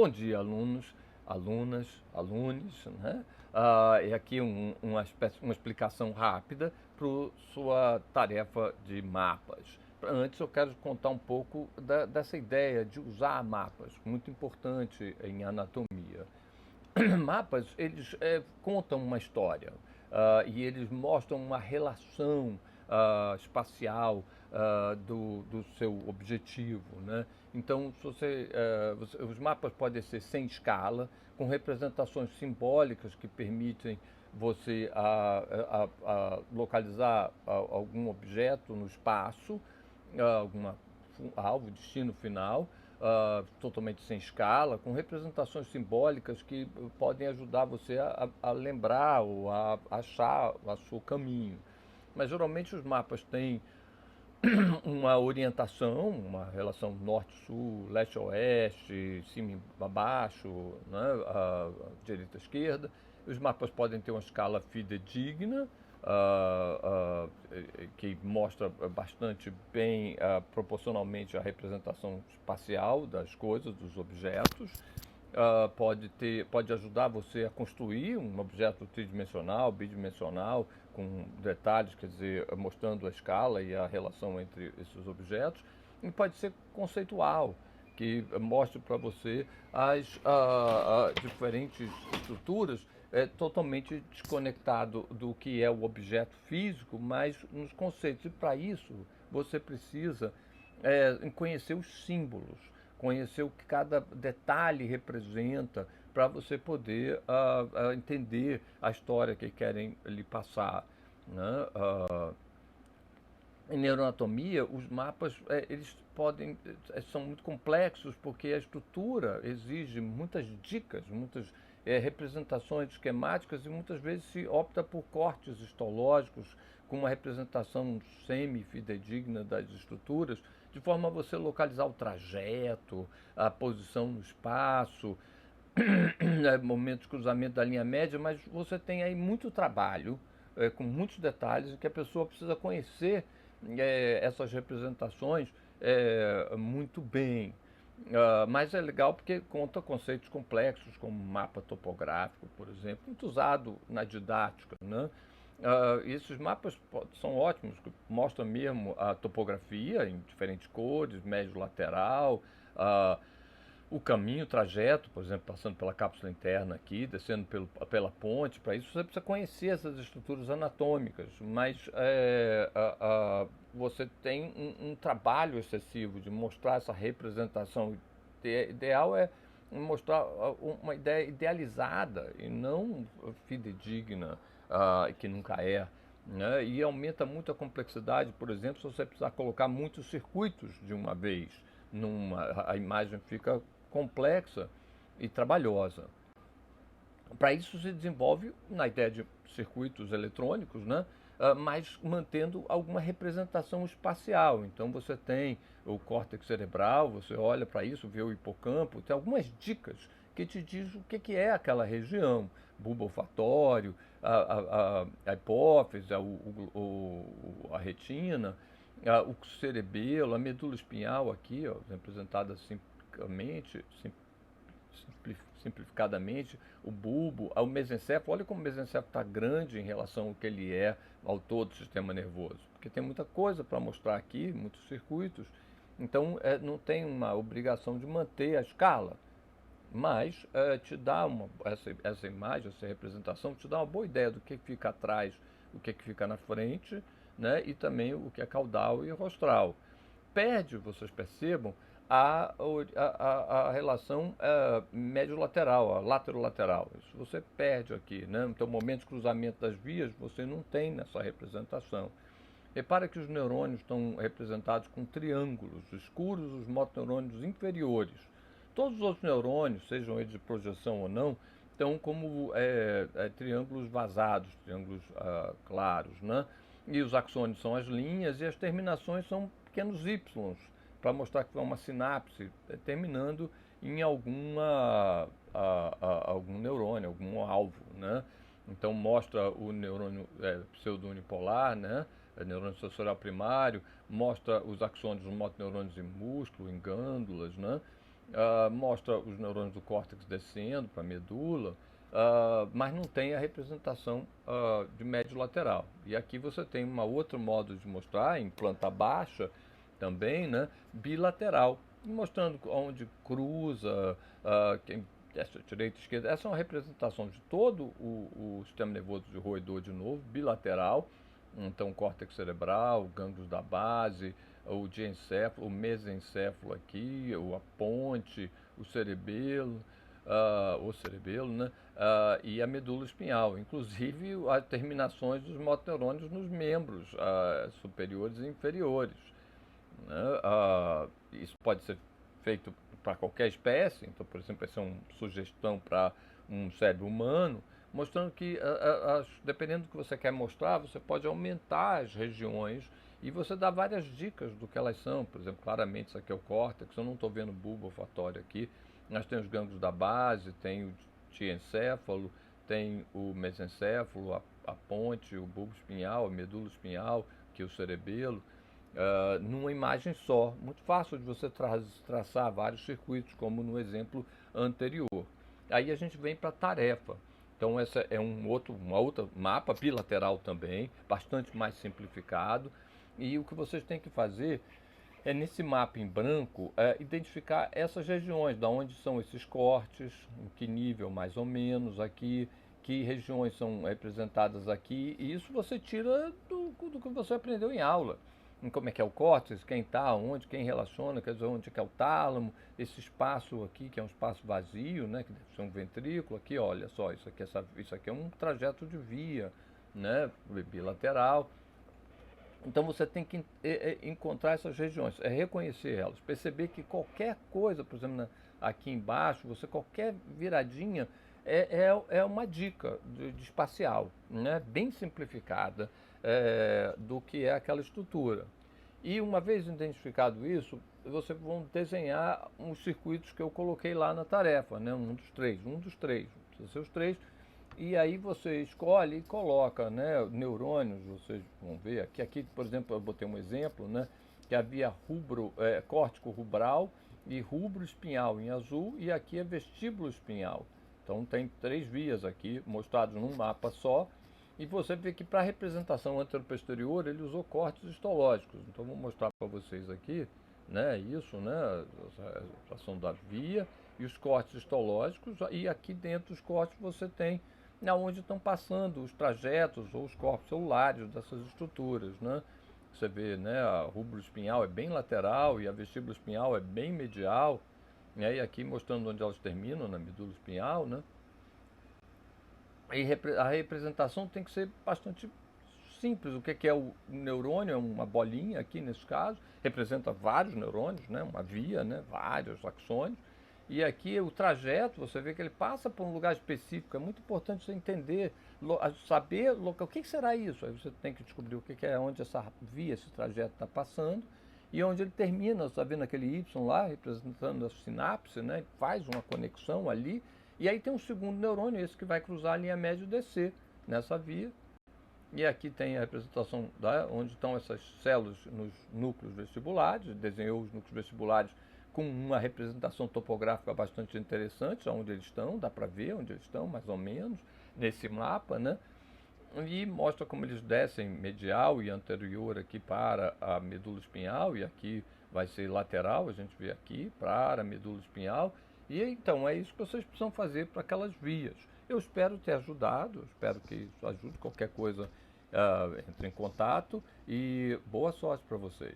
Bom dia, alunos, alunas, alunos, né? E aqui uma explicação rápida para sua tarefa de mapas. Antes eu quero contar um pouco dessa ideia de usar mapas, muito importante em anatomia. Mapas, eles contam uma história e eles mostram uma relação espacial do seu objetivo, né? Então, se os mapas podem ser sem escala, com representações simbólicas que permitem você localizar algum objeto no espaço, alguma alvo, destino final, totalmente sem escala, com representações simbólicas que podem ajudar você a lembrar ou a achar o seu caminho. Mas geralmente os mapas têm uma orientação, uma relação norte-sul, leste-oeste, cima a baixo, né, direita-esquerda. Os mapas podem ter uma escala fidedigna, que mostra bastante bem, proporcionalmente, a representação espacial das coisas, dos objetos. Pode ajudar você a construir um objeto tridimensional, bidimensional, com detalhes, quer dizer, mostrando a escala e a relação entre esses objetos. E pode ser conceitual, que mostre para você as diferentes estruturas, totalmente desconectado do que é o objeto físico, mas nos conceitos. E para isso você precisa conhecer os símbolos, conhecer o que cada detalhe representa, para você poder entender a história que querem lhe passar, né? Em neuroanatomia, os mapas eles são muito complexos porque a estrutura exige muitas dicas, muitas representações esquemáticas e muitas vezes se opta por cortes histológicos com uma representação semi-fidedigna das estruturas, de forma a você localizar o trajeto, a posição no espaço, momentos de cruzamento da linha média, mas você tem aí muito trabalho, com muitos detalhes, que a pessoa precisa conhecer essas representações muito bem. Mas é legal porque conta conceitos complexos, como mapa topográfico, por exemplo, muito usado na didática, né? Esses mapas são ótimos, mostram mesmo a topografia em diferentes cores, médio lateral, uh, o caminho, o trajeto, por exemplo, passando pela cápsula interna aqui, descendo pela ponte. Para isso você precisa conhecer essas estruturas anatômicas, mas você tem um trabalho excessivo de mostrar essa representação. O ideal é mostrar uma ideia idealizada e não fidedigna, que nunca é. Né? E aumenta muito a complexidade, por exemplo, se você precisar colocar muitos circuitos de uma vez. A imagem fica complexa e trabalhosa. Para isso se desenvolve na ideia de circuitos eletrônicos, né? Mas mantendo alguma representação espacial. Então você tem o córtex cerebral, você olha para isso, vê o hipocampo, tem algumas dicas que te diz o que é aquela região, bulbo olfatório, a hipófise, a retina, o cerebelo, a medula espinhal aqui, ó, representada simplesmente, simplificadamente, o bulbo, o mesencéfalo. Olha como o mesencéfalo está grande em relação ao que ele é ao todo do sistema nervoso, porque tem muita coisa para mostrar aqui, muitos circuitos. Então não tem uma obrigação de manter a escala, mas te dá essa imagem, essa representação, te dá uma boa ideia do que fica atrás, o que fica na frente, né? E também o que é caudal e rostral. Perde, vocês percebam, a relação médio-lateral, a laterolateral. Isso você perde aqui, né? Então, o momento de cruzamento das vias você não tem nessa representação. Repara que os neurônios estão representados com triângulos escuros, os motoneurônios inferiores. Todos os outros neurônios, sejam eles de projeção ou não, estão como triângulos vazados, triângulos claros, né? E os axônios são as linhas e as terminações são pequenos Y, para mostrar que é uma sinapse terminando em algum neurônio, algum alvo, né? Então mostra o neurônio pseudo-unipolar, né? Neurônio sensorial primário, mostra os axônios, os motoneurônios em músculo, em glândulas, né? mostra os neurônios do córtex descendo para a medula, mas não tem a representação de médio lateral. E aqui você tem um outro modo de mostrar, em planta baixa também, né, bilateral, mostrando onde cruza, direita e esquerda. Essa é uma representação de todo o sistema nervoso de roedor de novo, bilateral. Então, córtex cerebral, gânglios da base, o diencéfalo, o mesencéfalo aqui, a ponte, o cerebelo, né? E a medula espinhal, inclusive as terminações dos motoneurônios nos membros superiores e inferiores, né? Isso pode ser feito para qualquer espécie, então, por exemplo, essa é uma sugestão para um cérebro humano, mostrando que, dependendo do que você quer mostrar, você pode aumentar as regiões e você dá várias dicas do que elas são. Por exemplo, claramente isso aqui é o córtex, eu não estou vendo o bulbo olfatório aqui, mas tem os gânglios da base, tem o diencéfalo, tem o mesencéfalo, a ponte, o bulbo espinhal, a medula espinhal, que é o cerebelo, numa imagem só. Muito fácil de você traçar vários circuitos, como no exemplo anterior. Aí a gente vem para a tarefa. Então essa é uma outra mapa bilateral também, bastante mais simplificado. E o que vocês têm que fazer é, nesse mapa em branco, identificar essas regiões, da onde são esses cortes, em que nível mais ou menos aqui, que regiões são representadas aqui, e isso você tira do que você aprendeu em aula. Em como é que é o córtex, quem está, onde, quem relaciona, quer dizer, onde que é o tálamo, esse espaço aqui, que é um espaço vazio, né, que deve ser um ventrículo, aqui, olha só, isso aqui é um trajeto de via, né, bilateral. Então você tem que encontrar essas regiões, reconhecer elas, perceber que qualquer coisa, por exemplo, aqui embaixo, qualquer viradinha é uma dica de espacial, né? Bem simplificada, do que é aquela estrutura. E uma vez identificado isso, vocês vão desenhar os circuitos que eu coloquei lá na tarefa, né? Um dos três, precisa ser os três. E aí você escolhe e coloca, né, neurônios, vocês vão ver aqui, por exemplo, eu botei um exemplo, né, que havia córtico rubral e rubro espinhal em azul, e aqui é vestíbulo espinhal. Então tem três vias aqui mostradas num mapa só, e você vê que para a representação anteroposterior ele usou cortes histológicos. Então vou mostrar para vocês aqui, né, isso, né, a ação da via e os cortes histológicos, e aqui dentro dos cortes você tem onde estão passando os trajetos ou os corpos celulares dessas estruturas, né? Você vê, né, a rubro espinhal é bem lateral e a vestíbula espinhal é bem medial, né? E aqui mostrando onde elas terminam, na medula espinhal, né? E a representação tem que ser bastante simples. O que é o neurônio? É uma bolinha aqui nesse caso, representa vários neurônios, né? Uma via, né? Vários axônios. E aqui o trajeto, você vê que ele passa por um lugar específico. É muito importante você entender, saber o que será isso. Aí você tem que descobrir o que é, onde essa via, esse trajeto está passando e onde ele termina. Você está vendo aquele Y lá, representando a sinapse, né? Faz uma conexão ali. E aí tem um segundo neurônio, esse que vai cruzar a linha médio DC nessa via. E aqui tem a representação onde estão essas células nos núcleos vestibulares. Desenhou os núcleos vestibulares com uma representação topográfica bastante interessante, onde eles estão, dá para ver onde eles estão, mais ou menos, nesse mapa, né? E mostra como eles descem medial e anterior aqui para a medula espinhal, e aqui vai ser lateral, a gente vê aqui, para a medula espinhal. E então é isso que vocês precisam fazer para aquelas vias. Eu espero ter ajudado, espero que isso ajude. Qualquer coisa, entre em contato, e boa sorte para vocês.